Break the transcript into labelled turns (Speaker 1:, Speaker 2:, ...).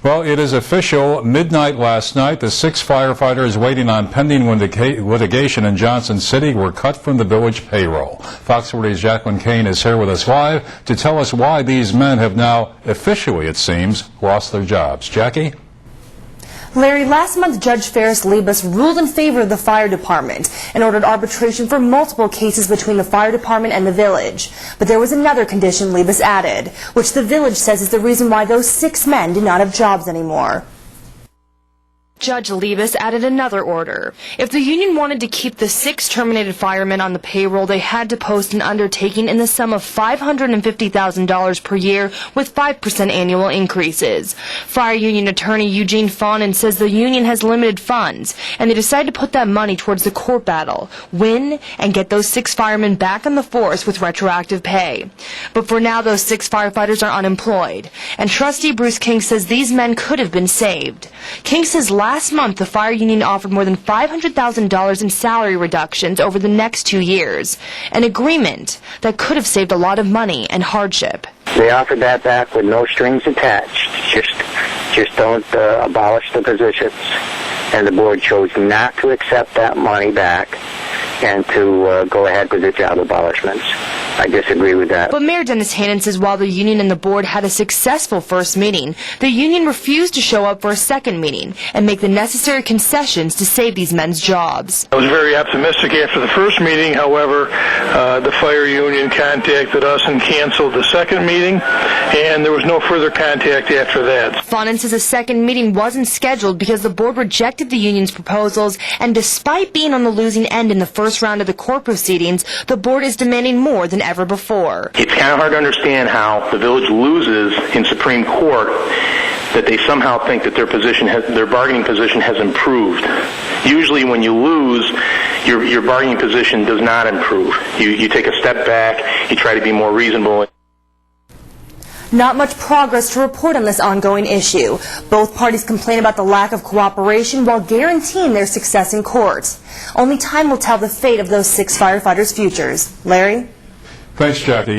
Speaker 1: Well, it is official. Midnight last night, the 6 firefighters waiting on pending litigation in Johnson City were cut from the village payroll. Fox 40's Jacqueline Kane is here with us live to tell us why these men have now officially, it seems, lost their jobs. Jackie?
Speaker 2: Larry, last month Judge Ferris Libas ruled in favor of the fire department and ordered arbitration for multiple cases between the fire department and the village. But there was another condition Libas added, which the village says is the reason why those 6 men do not have jobs anymore. Judge Libas added another order. If the union wanted to keep the 6 terminated firemen on the payroll, they had to post an undertaking in the sum of $550,000 per year with 5% annual increases. Fire union attorney Eugene Fawnin says the union has limited funds, and they decided to put that money towards the court battle, win, and get those 6 firemen back on the force with retroactive pay. But for now, those 6 firefighters are unemployed, and trustee Bruce King says these men could have been saved. King says last month, the fire union offered more than $500,000 in salary reductions over the next 2 years, an agreement that could have saved a lot of money and hardship.
Speaker 3: They offered that back with no strings attached. Just don't abolish the positions. And the board chose not to accept that money back and to go ahead with the job abolishments. I disagree with that.
Speaker 2: But Mayor Dennis Hannon says while the union and the board had a successful first meeting, the union refused to show up for a second meeting and make the necessary concessions to save these men's jobs.
Speaker 4: I was very optimistic after the first meeting. However, the fire union contacted us and canceled the second meeting, and there was no further contact after that.
Speaker 2: Fawnin says a second meeting wasn't scheduled because the board rejected the union's proposals, and despite being on the losing end in the first round of the court proceedings, the board is demanding more than ever before.
Speaker 5: It's kind of hard to understand how the village loses in Supreme Court that they somehow think that their bargaining position has improved. Usually when you lose, your bargaining position does not improve. You take a step back, you try to be more reasonable.
Speaker 2: Not much progress to report on this ongoing issue. Both parties complain about the lack of cooperation while guaranteeing their success in court. Only time will tell the fate of those 6 firefighters' futures. Larry?
Speaker 1: Thanks, Jackie.